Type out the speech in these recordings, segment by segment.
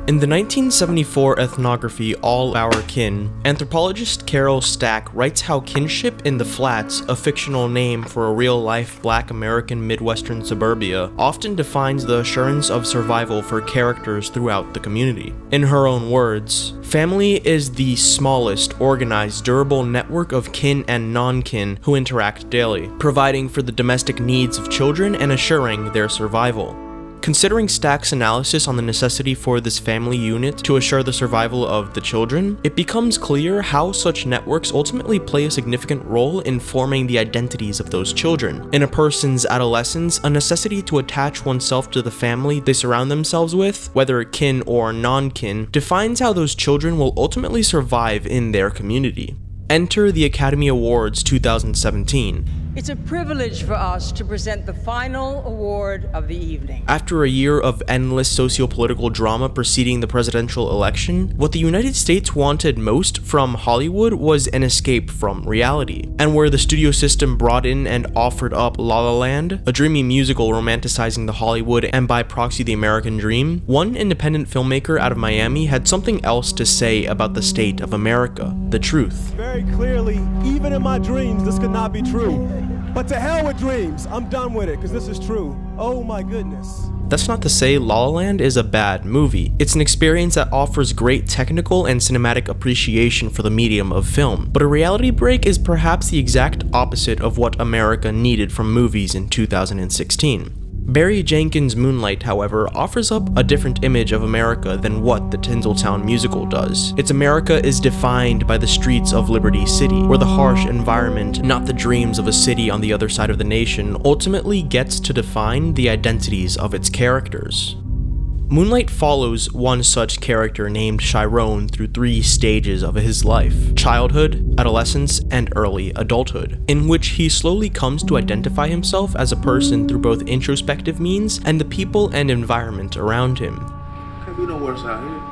In the 1974 ethnography All Our Kin, anthropologist Carol Stack writes how kinship in the Flats, a fictional name for a real-life Black American Midwestern suburbia, often defines the assurance of survival for characters throughout the community. In her own words, family is the smallest, organized, durable network of kin and non-kin who interact daily, providing for the domestic needs of children and assuring their survival. Considering Stack's analysis on the necessity for this family unit to assure the survival of the children, it becomes clear how such networks ultimately play a significant role in forming the identities of those children. In a person's adolescence, a necessity to attach oneself to the family they surround themselves with, whether kin or non-kin, defines how those children will ultimately survive in their community. Enter the Academy Awards 2017. It's a privilege for us to present the final award of the evening. After a year of endless socio-political drama preceding the presidential election, what the United States wanted most from Hollywood was an escape from reality. And where the studio system brought in and offered up La La Land, a dreamy musical romanticizing the Hollywood and by proxy the American dream, one independent filmmaker out of Miami had something else to say about the state of America, the truth. Very clearly, even in my dreams, this could not be true. But to hell with dreams. I'm done with it, because this is true. Oh my goodness. That's not to say La La Land is a bad movie. It's an experience that offers great technical and cinematic appreciation for the medium of film. But a reality break is perhaps the exact opposite of what America needed from movies in 2016. Barry Jenkins' Moonlight, however, offers up a different image of America than what the Tinseltown musical does. Its America is defined by the streets of Liberty City, where the harsh environment, not the dreams of a city on the other side of the nation, ultimately gets to define the identities of its characters. Moonlight follows one such character named Chiron through 3 stages of his life: childhood, adolescence, and early adulthood, in which he slowly comes to identify himself as a person through both introspective means and the people and environment around him. Can't be no worse out here.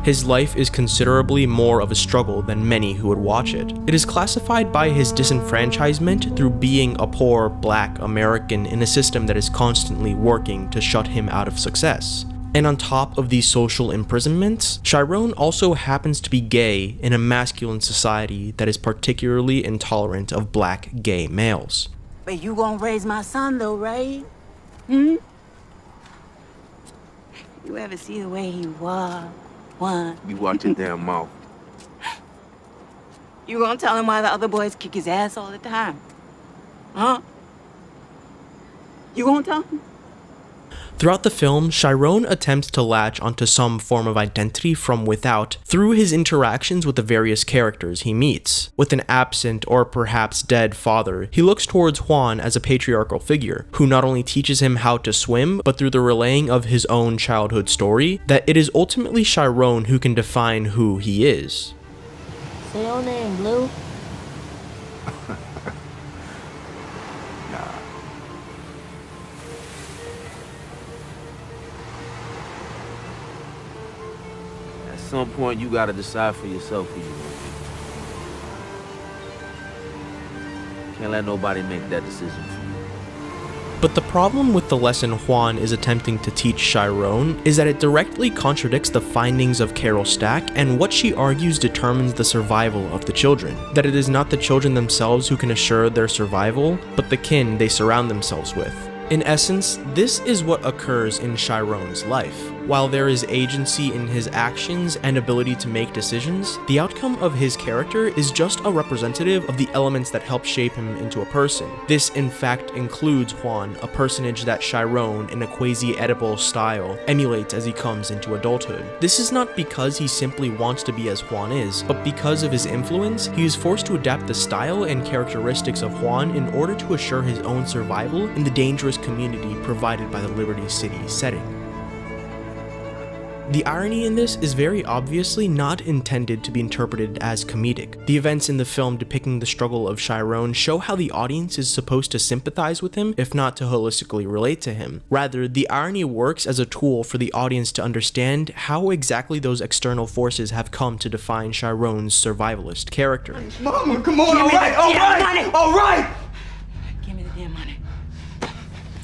His life is considerably more of a struggle than many who would watch it. It is classified by his disenfranchisement through being a poor Black American in a system that is constantly working to shut him out of success. And on top of these social imprisonments, Chiron also happens to be gay in a masculine society that is particularly intolerant of Black gay males. But you gonna raise my son though, right? You ever see the way he was? You watch your damn mouth. You gonna tell him why the other boys kick his ass all the time? Huh? You gonna tell him? Throughout the film, Chiron attempts to latch onto some form of identity from without through his interactions with the various characters he meets. With an absent or perhaps dead father, he looks towards Juan as a patriarchal figure, who not only teaches him how to swim, but through the relaying of his own childhood story, that it is ultimately Chiron who can define who he is. Say your name, Blue. At some point, you gotta decide for yourself who you want to be. Can't let nobody make that decision for you. But the problem with the lesson Juan is attempting to teach Chiron is that it directly contradicts the findings of Carol Stack and what she argues determines the survival of the children. That it is not the children themselves who can assure their survival, but the kin they surround themselves with. In essence, this is what occurs in Chiron's life. While there is agency in his actions and ability to make decisions, the outcome of his character is just a representative of the elements that help shape him into a person. This in fact includes Juan, a personage that Chiron, in a quasi-edible style, emulates as he comes into adulthood. This is not because he simply wants to be as Juan is, but because of his influence, he is forced to adapt the style and characteristics of Juan in order to assure his own survival in the dangerous community provided by the Liberty City setting. The irony in this is very obviously not intended to be interpreted as comedic. The events in the film depicting the struggle of Chiron show how the audience is supposed to sympathize with him, if not to holistically relate to him. Rather, the irony works as a tool for the audience to understand how exactly those external forces have come to define Chiron's survivalist character. Mama, come on, all right! Give me the damn money.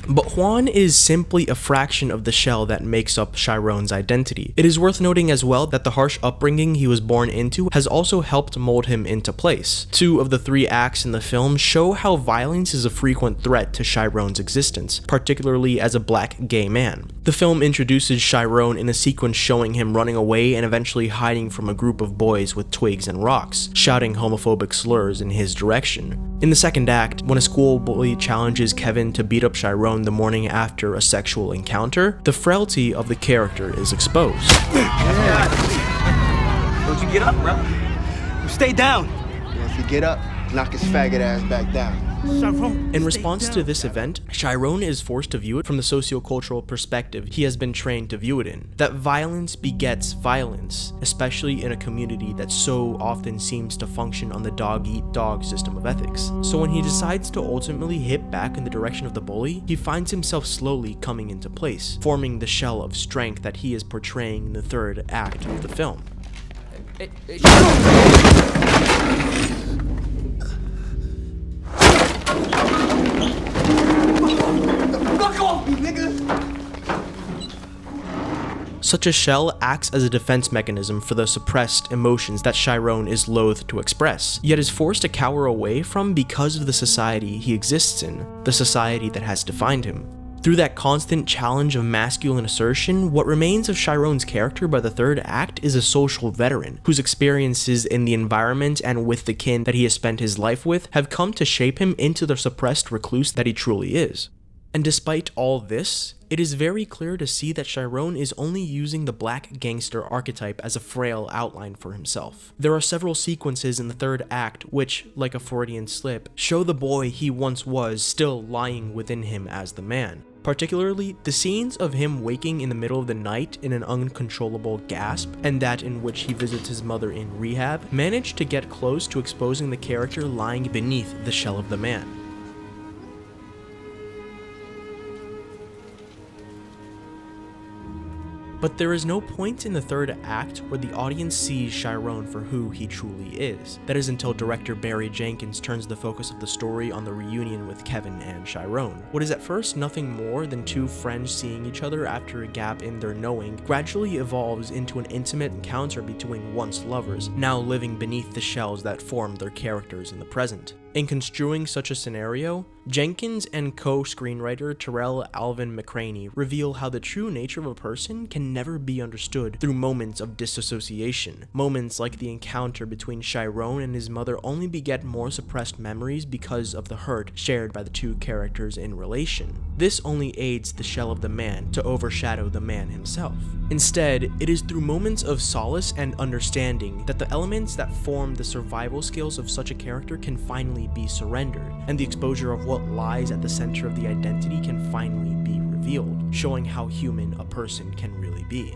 But Juan is simply a fraction of the shell that makes up Chiron's identity. It is worth noting as well that the harsh upbringing he was born into has also helped mold him into place. 2 of the 3 acts in the film show how violence is a frequent threat to Chiron's existence, particularly as a black gay man. The film introduces Chiron in a sequence showing him running away and eventually hiding from a group of boys with twigs and rocks, shouting homophobic slurs in his direction. In the second act, when a school bully challenges Kevin to beat up Chiron the morning after a sexual encounter, the frailty of the character is exposed. Don't you get up, bro? Stay down. Yeah, if you get up, knock his faggot ass back down. In response to this event, Chiron is forced to view it from the sociocultural perspective he has been trained to view it in. That violence begets violence, especially in a community that so often seems to function on the dog-eat-dog system of ethics. So when he decides to ultimately hit back in the direction of the bully, he finds himself slowly coming into place, forming the shell of strength that he is portraying in the third act of the film. Such a shell acts as a defense mechanism for the suppressed emotions that Chiron is loath to express, yet is forced to cower away from because of the society he exists in, the society that has defined him. Through that constant challenge of masculine assertion, what remains of Chiron's character by the third act is a social veteran, whose experiences in the environment and with the kin that he has spent his life with have come to shape him into the suppressed recluse that he truly is. And despite all this, it is very clear to see that Chiron is only using the black gangster archetype as a frail outline for himself. There are several sequences in the third act which, like a Freudian slip, show the boy he once was still lying within him as the man. Particularly, the scenes of him waking in the middle of the night in an uncontrollable gasp, and that in which he visits his mother in rehab, manage to get close to exposing the character lying beneath the shell of the man. But there is no point in the third act where the audience sees Chiron for who he truly is. That is until director Barry Jenkins turns the focus of the story on the reunion with Kevin and Chiron. What is at first nothing more than 2 friends seeing each other after a gap in their knowing gradually evolves into an intimate encounter between once lovers, now living beneath the shells that formed their characters in the present. In construing such a scenario, Jenkins and co-screenwriter Terrell Alvin McCraney reveal how the true nature of a person can never be understood through moments of disassociation. Moments like the encounter between Chiron and his mother only beget more suppressed memories because of the hurt shared by the 2 characters in relation. This only aids the shell of the man to overshadow the man himself. Instead, it is through moments of solace and understanding that the elements that form the survival skills of such a character can finally be surrendered, and the exposure of what lies at the center of the identity can finally be revealed, showing how human a person can really be.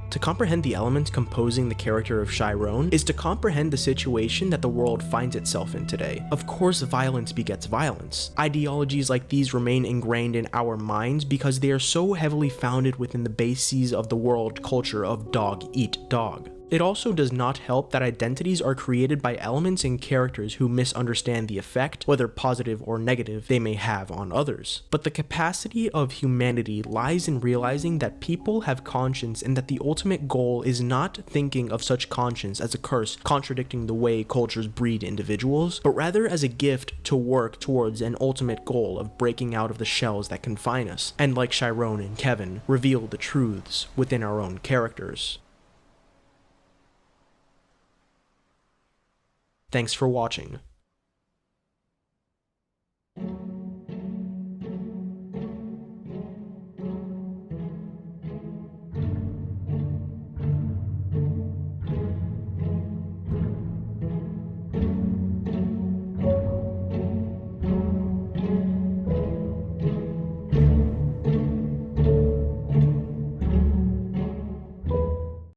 To comprehend the elements composing the character of Chiron is to comprehend the situation that the world finds itself in today. Of course, violence begets violence. Ideologies like these remain ingrained in our minds because they are so heavily founded within the bases of the world culture of dog eat dog. It also does not help that identities are created by elements and characters who misunderstand the effect, whether positive or negative, they may have on others. But the capacity of humanity lies in realizing that people have conscience and that the ultimate goal is not thinking of such conscience as a curse contradicting the way cultures breed individuals, but rather as a gift to work towards an ultimate goal of breaking out of the shells that confine us, and like Chiron and Kevin, reveal the truths within our own characters. Thanks for watching.